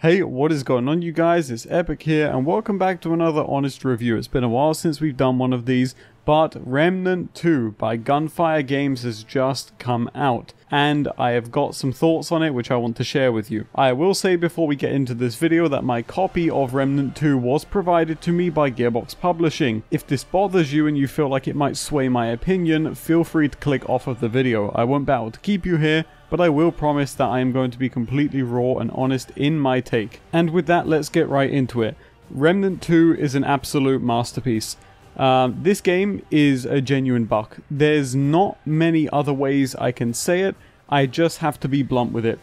Hey, what is going on you guys? It's Epic here and welcome back to another honest review. It's been a while since we've done one of these, but Remnant 2 by Gunfire Games has just come out and I have got some thoughts on it which I want to share with you. I will say before we get into this video that my copy of Remnant 2 was provided to me by Gearbox Publishing. If this bothers you and you feel like it might sway my opinion, feel free to click off of the video. I won't be able to keep you here, but I will promise that I am going to be completely raw and honest in my take. And with that, let's get right into it. Remnant 2 is an absolute masterpiece. This game is a genuine buck. There's not many other ways I can say it, I just have to be blunt with it.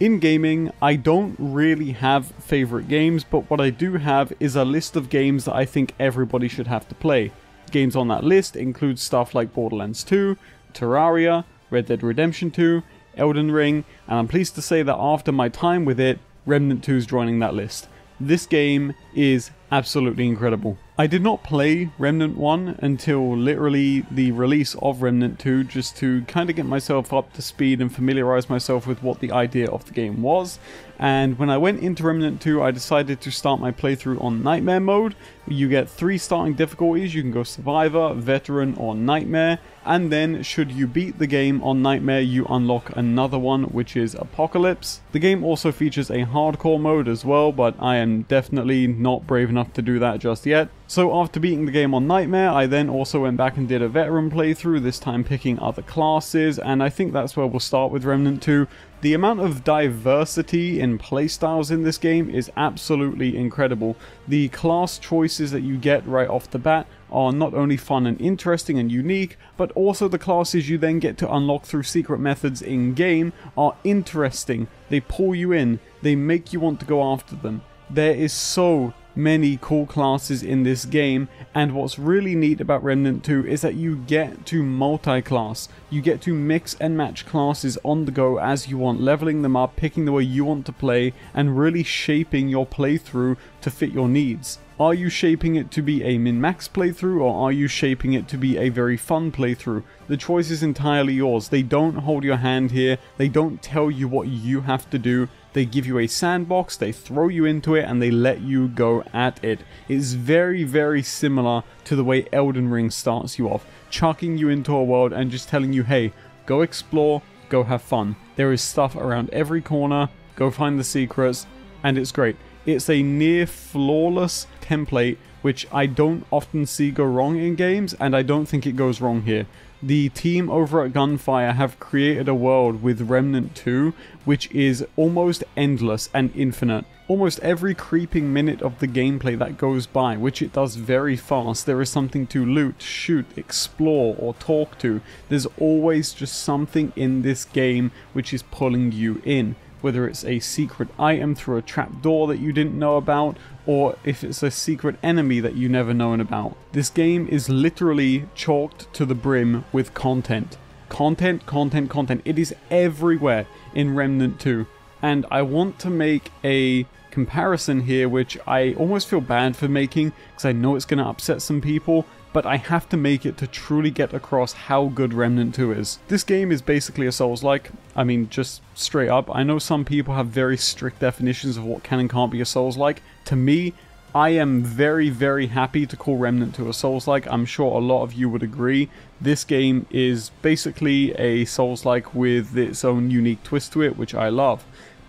In gaming, I don't really have favorite games, but what I do have is a list of games that I think everybody should have to play. Games on that list include stuff like Borderlands 2, Terraria, Red Dead Redemption 2, Elden Ring, and I'm pleased to say that after my time with it, Remnant 2 is joining that list. This game is absolutely incredible. I did not play Remnant 1 until literally the release of Remnant 2 just to kind of get myself up to speed and familiarize myself with what the idea of the game was. And when I went into Remnant 2, I decided to start my playthrough on Nightmare mode. You get 3 starting difficulties. You can go Survivor, Veteran, or Nightmare. And then, should you beat the game on Nightmare, you unlock another one, which is Apocalypse. The game also features a hardcore mode as well, but I am definitely not brave enough to do that just yet. So after beating the game on Nightmare, I then also went back and did a Veteran playthrough, this time picking other classes, and I think that's where we'll start with Remnant 2. The amount of diversity in playstyles in this game is absolutely incredible. The class choices that you get right off the bat are not only fun and interesting and unique, but also the classes you then get to unlock through secret methods in game are interesting. They pull you in, they make you want to go after them. There is so many cool classes in this game, and what's really neat about Remnant 2 is that you get to multi-class. You get to mix and match classes on the go as you want, leveling them up, picking the way you want to play, and really shaping your playthrough to fit your needs. Are you shaping it to be a min-max playthrough, or are you shaping it to be a very fun playthrough? The choice is entirely yours. They don't hold your hand here, they don't tell you what you have to do. They give you a sandbox, they throw you into it, and they let you go at it. It's very, very similar to the way Elden Ring starts you off, chucking you into a world and just telling you, hey, go explore, go have fun. There is stuff around every corner, go find the secrets, and it's great. It's a near flawless template, which I don't often see go wrong in games, and I don't think it goes wrong here. The team over at Gunfire have created a world with Remnant 2 which is almost endless and infinite. Almost every creeping minute of the gameplay that goes by, which it does very fast, there is something to loot, shoot, explore, or talk to. There's always just something in this game which is pulling you in. Whether it's a secret item through a trapdoor that you didn't know about, or if it's a secret enemy that you never known about. This game is literally chalked to the brim with content. Content, content, content. It is everywhere in Remnant 2. And I want to make a comparison here, which I almost feel bad for making, because I know it's going to upset some people, but I have to make it to truly get across how good Remnant 2 is. This game is basically a Souls-like. I mean, just straight up. I know some people have very strict definitions of what can and can't be a Souls-like. To me, I am very, very happy to call Remnant 2 a Souls-like. I'm sure a lot of you would agree. This game is basically a Souls-like with its own unique twist to it, which I love.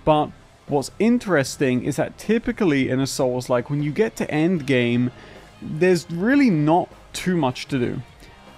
But what's interesting is that typically in a Souls-like, when you get to end game, there's really not too much to do.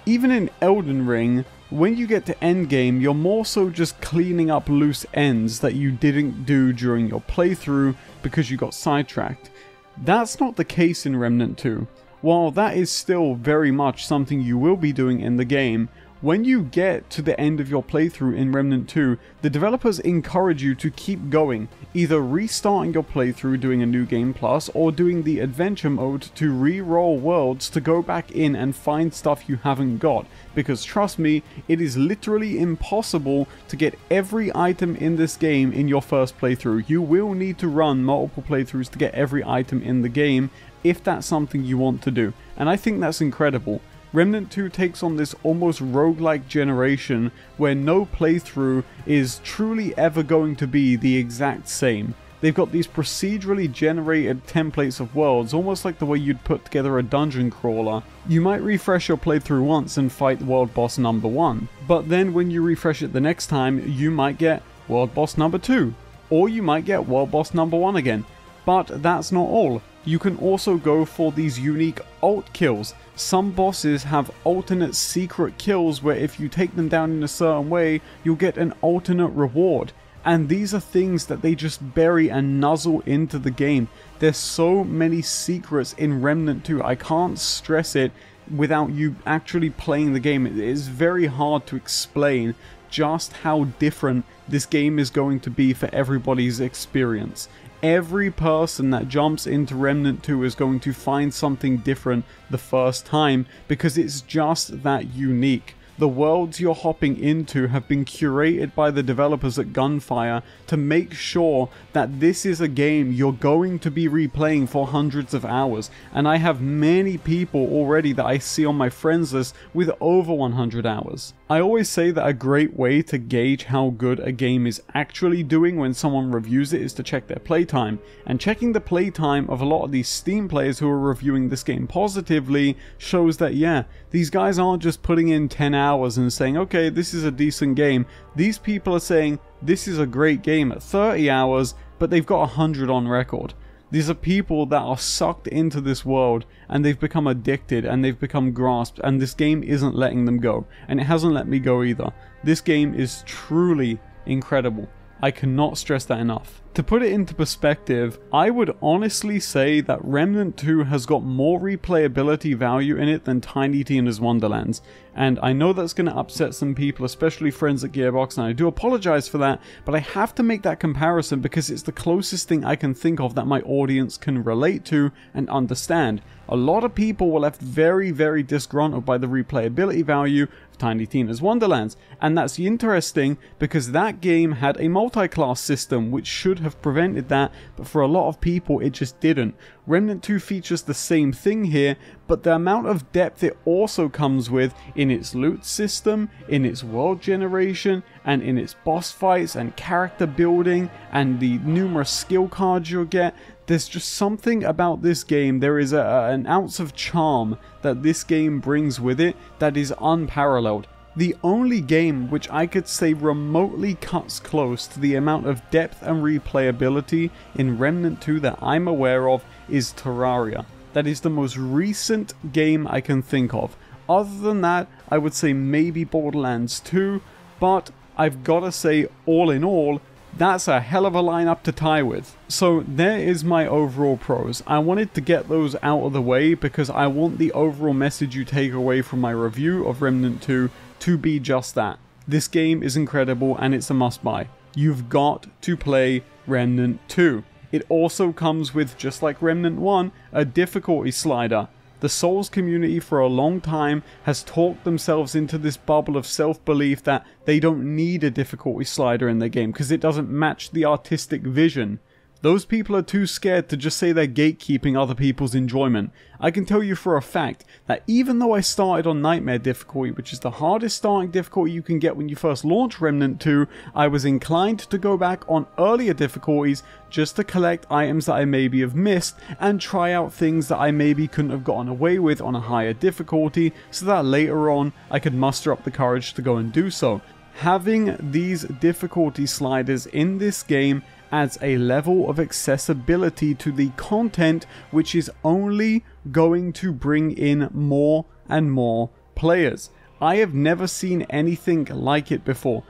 Even in Elden Ring, when you get to endgame, you're more so just cleaning up loose ends that you didn't do during your playthrough because you got sidetracked. That's not the case in Remnant 2. While that is still very much something you will be doing in the game, when you get to the end of your playthrough in Remnant 2, the developers encourage you to keep going, either restarting your playthrough doing a new game plus, or doing the adventure mode to re-roll worlds to go back in and find stuff you haven't got, because trust me, it is literally impossible to get every item in this game in your first playthrough. You will need to run multiple playthroughs to get every item in the game, if that's something you want to do, and I think that's incredible. Remnant 2 takes on this almost roguelike generation where no playthrough is truly ever going to be the exact same. They've got these procedurally generated templates of worlds, almost like the way you'd put together a dungeon crawler. You might refresh your playthrough once and fight world boss number 1, but then when you refresh it the next time, you might get world boss number 2, or you might get world boss number 1 again. But that's not all. You can also go for these unique alt kills. Some bosses have alternate secret kills where if you take them down in a certain way, you'll get an alternate reward. And these are things that they just bury and nuzzle into the game. There's so many secrets in Remnant 2, I can't stress it without you actually playing the game. It is very hard to explain just how different this game is going to be for everybody's experience. Every person that jumps into Remnant 2 is going to find something different the first time because it's just that unique. The worlds you're hopping into have been curated by the developers at Gunfire to make sure that this is a game you're going to be replaying for hundreds of hours, and I have many people already that I see on my friends list with over 100 hours. I always say that a great way to gauge how good a game is actually doing when someone reviews it is to check their playtime, and checking the playtime of a lot of these Steam players who are reviewing this game positively shows that yeah, these guys aren't just putting in 10 hours and saying okay, this is a decent game. These people are saying this is a great game at 30 hours, but they've got 100 on record. These are people that are sucked into this world and they've become addicted and they've become grasped, and this game isn't letting them go, and it hasn't let me go either. This game is truly incredible. I cannot stress that enough. To put it into perspective, I would honestly say that Remnant 2 has got more replayability value in it than Tiny Tina's Wonderlands. And I know that's going to upset some people, especially friends at Gearbox, and I do apologize for that, but I have to make that comparison because it's the closest thing I can think of that my audience can relate to and understand. A lot of people were left very, very disgruntled by the replayability value of Tiny Tina's Wonderlands, and that's interesting because that game had a multi-class system which should have prevented that, but for a lot of people it just didn't. Remnant 2 features the same thing here, but the amount of depth it also comes with in its loot system, in its world generation, and in its boss fights and character building and the numerous skill cards you'll get. There's just something about this game, there is an ounce of charm that this game brings with it that is unparalleled. The only game which I could say remotely cuts close to the amount of depth and replayability in Remnant 2 that I'm aware of is Terraria. That is the most recent game I can think of. Other than that, I would say maybe Borderlands 2, but I've gotta say, all in all, that's a hell of a lineup to tie with. So there is my overall pros. I wanted to get those out of the way because I want the overall message you take away from my review of Remnant 2 to be just that. This game is incredible and it's a must buy. You've got to play Remnant 2. It also comes with, just like Remnant 1, a difficulty slider. The Souls community for a long time has talked themselves into this bubble of self-belief that they don't need a difficulty slider in their game because it doesn't match the artistic vision. Those people are too scared to just say they're gatekeeping other people's enjoyment. I can tell you for a fact that even though I started on Nightmare difficulty, which is the hardest starting difficulty you can get when you first launch Remnant 2, I was inclined to go back on earlier difficulties just to collect items that I maybe have missed and try out things that I maybe couldn't have gotten away with on a higher difficulty, so that later on I could muster up the courage to go and do so. Having these difficulty sliders in this game adds a level of accessibility to the content which is only going to bring in more and more players. I have never seen anything like it before.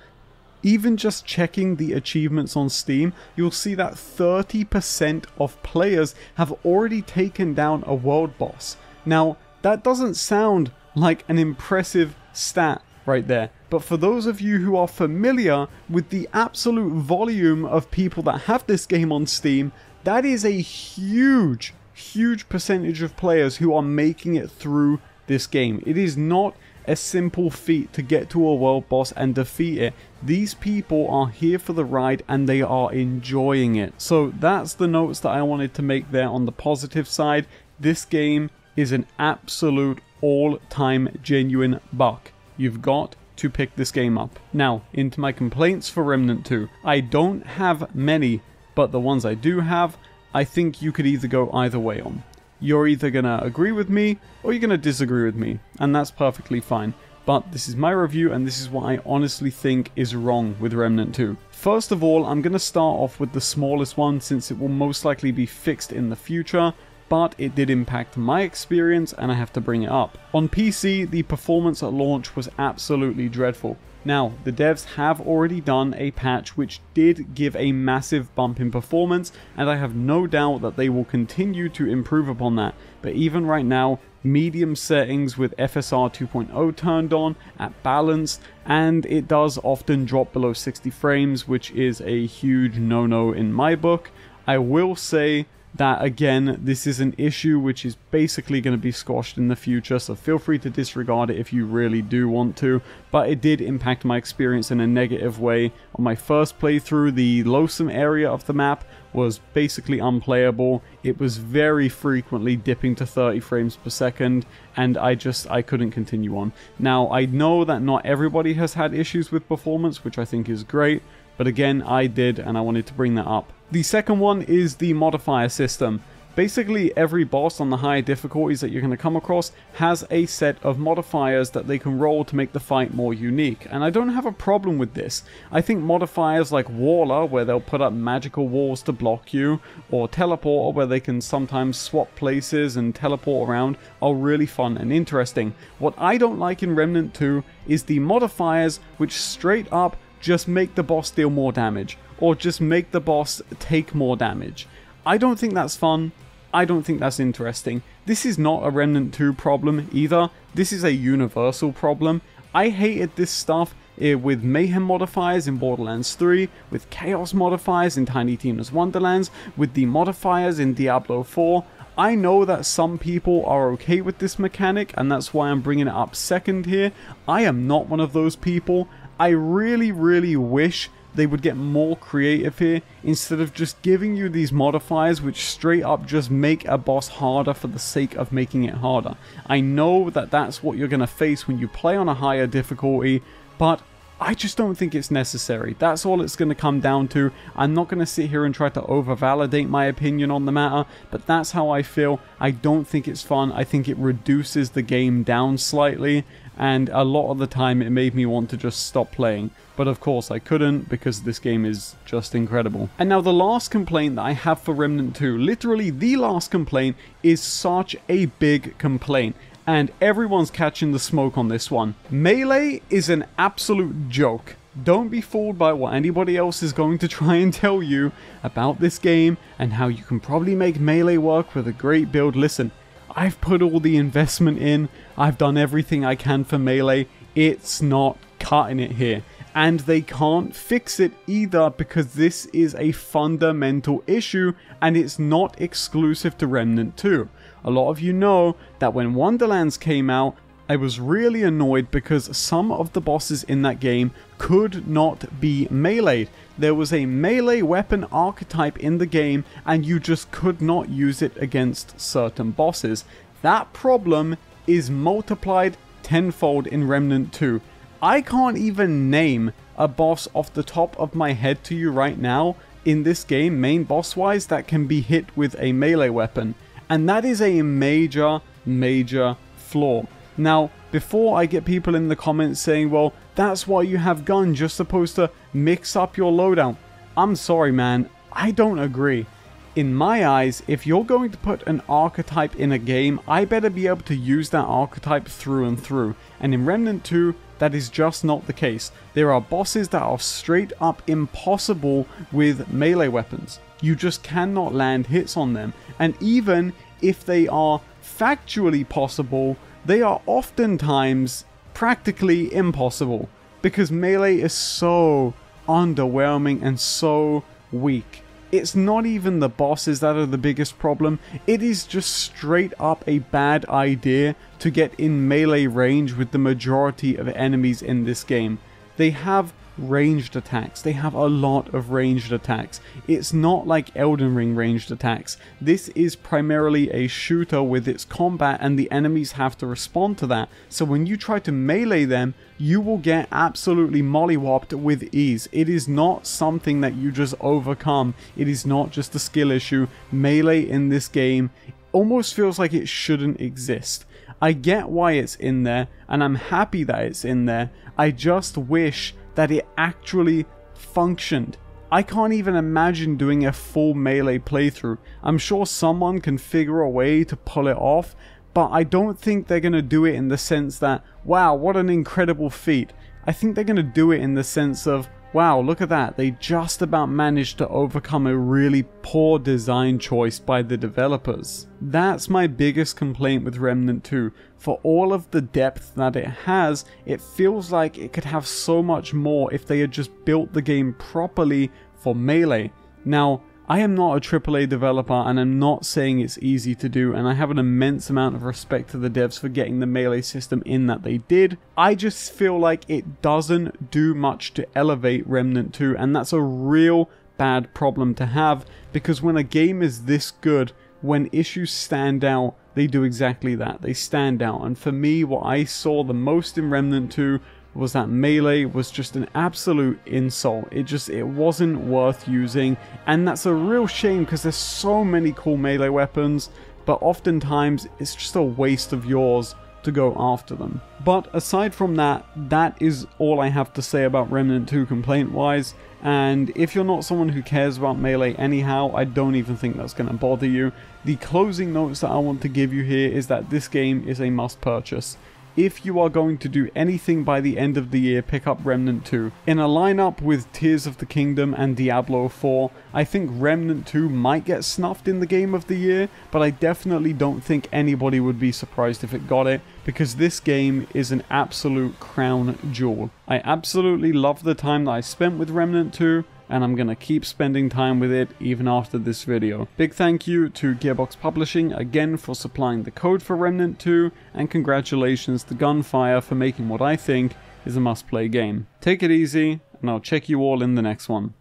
Even just checking the achievements on Steam, you'll see that 30% of players have already taken down a world boss. Now, that doesn't sound like an impressive stat right there, but for those of you who are familiar with the absolute volume of people that have this game on Steam, that is a huge percentage of players who are making it through this game. It is not a simple feat to get to a world boss and defeat it. These people are here for the ride and they are enjoying it. So that's the notes that I wanted to make there on the positive side. This game is an absolute all-time genuine buck. You've got to pick this game up. Now, into my complaints for Remnant 2. I don't have many. but the ones I do have, I think you could either go either way on. You're either gonna agree with me, or you're gonna disagree with me, and that's perfectly fine. But this is my review, and this is what I honestly think is wrong with Remnant 2. First of all, I'm going to start off with the smallest one, since it will most likely be fixed in the future, but it did impact my experience and I have to bring it up. On PC, the performance at launch was absolutely dreadful. Now, the devs have already done a patch which did give a massive bump in performance, and I have no doubt that they will continue to improve upon that. But even right now, medium settings with FSR 2.0 turned on at balanced, and it does often drop below 60 frames, which is a huge no-no in my book. I will say that again, this is an issue which is basically going to be squashed in the future, so feel free to disregard it if you really do want to, but it did impact my experience in a negative way. On my first playthrough, the Loathsome area of the map was basically unplayable. It was very frequently dipping to 30 frames per second, and I couldn't continue on. Now, I know that not everybody has had issues with performance, which I think is great, but again, I did, and I wanted to bring that up. The second one is the modifier system. Basically, every boss on the higher difficulties that you're going to come across has a set of modifiers that they can roll to make the fight more unique, and I don't have a problem with this. I think modifiers like Waller, where they'll put up magical walls to block you, or Teleporter, where they can sometimes swap places and teleport around, are really fun and interesting. What I don't like in Remnant 2 is the modifiers which straight up just make the boss deal more damage, or just make the boss take more damage. I don't think that's fun. I don't think that's interesting. This is not a Remnant 2 problem either. This is a universal problem. I hated this stuff with Mayhem modifiers in Borderlands 3, with Chaos modifiers in Tiny Tina's Wonderlands, with the modifiers in Diablo 4. I know that some people are okay with this mechanic, and that's why I'm bringing it up second here. I am not one of those people. I really wish they would get more creative here, instead of just giving you these modifiers which straight up just make a boss harder for the sake of making it harder. I know that that's what you're going to face when you play on a higher difficulty, but I just don't think it's necessary. That's all it's going to come down to. I'm not going to sit here and try to over-validate my opinion on the matter, but that's how I feel. I don't think it's fun. I think it reduces the game down slightly, and a lot of the time it made me want to just stop playing. But of course I couldn't, because this game is just incredible. And now the last complaint that I have for Remnant 2, literally the last complaint, is such a big complaint, and everyone's catching the smoke on this one. Melee is an absolute joke. Don't be fooled by what anybody else is going to try and tell you about this game and how you can probably make Melee work with a great build. Listen, I've put all the investment in, I've done everything I can for Melee, it's not cutting it here. And they can't fix it either, because this is a fundamental issue and it's not exclusive to Remnant 2. A lot of you know that when Wonderlands came out, I was really annoyed because some of the bosses in that game could not be meleeed. There was a melee weapon archetype in the game and you just could not use it against certain bosses. That problem is multiplied tenfold in Remnant 2. I can't even name a boss off the top of my head to you right now in this game, main boss wise, that can be hit with a melee weapon. And that is a major flaw. Now, before I get people in the comments saying, well, that's why you have guns, you're supposed to mix up your loadout. I'm sorry, man, I don't agree. In my eyes, if you're going to put an archetype in a game, I better be able to use that archetype through and through. And in Remnant 2, that is just not the case. There are bosses that are straight up impossible with melee weapons. You just cannot land hits on them. And even if they are factually possible, they are oftentimes practically impossible, because melee is so underwhelming and so weak. It's not even the bosses that are the biggest problem, it is just straight up a bad idea to get in melee range with the majority of enemies in this game. They have ranged attacks. They have a lot of ranged attacks. It's not like Elden Ring ranged attacks. This is primarily a shooter with its combat, and the enemies have to respond to that. So when you try to melee them, you will get absolutely mollywopped with ease. It is not something that you just overcome. It is not just a skill issue. Melee in this game almost feels like it shouldn't exist. I get why it's in there, and I'm happy that it's in there. I just wish that it actually functioned. I can't even imagine doing a full melee playthrough. I'm sure someone can figure a way to pull it off, but I don't think they're going to do it in the sense that, wow, what an incredible feat. I think they're going to do it in the sense of, wow, look at that, they just about managed to overcome a really poor design choice by the developers. That's my biggest complaint with Remnant 2. For all of the depth that it has, it feels like it could have so much more if they had just built the game properly for melee. Now, I am not a AAA developer, and I'm not saying it's easy to do, and I have an immense amount of respect to the devs for getting the melee system in that they did. I just feel like it doesn't do much to elevate Remnant 2, and that's a real bad problem to have, because when a game is this good, when issues stand out, they do exactly that. They stand out, and for me, what I saw the most in Remnant 2 was that melee was just an absolute insult. It wasn't worth using, and that's a real shame because there's so many cool melee weapons, but oftentimes it's just a waste of yours to go after them. But aside from that, that is all I have to say about Remnant 2 complaint wise, and if you're not someone who cares about melee anyhow, I don't even think that's going to bother you. The closing notes that I want to give you here is that this game is a must purchase. If you are going to do anything by the end of the year, pick up Remnant 2. In a lineup with Tears of the Kingdom and Diablo 4, I think Remnant 2 might get snuffed in the game of the year, but I definitely don't think anybody would be surprised if it got it, because this game is an absolute crown jewel. I absolutely love the time that I spent with Remnant 2, and I'm gonna keep spending time with it even after this video. Big thank you to Gearbox Publishing again for supplying the code for Remnant 2, and congratulations to Gunfire for making what I think is a must-play game. Take it easy, and I'll check you all in the next one.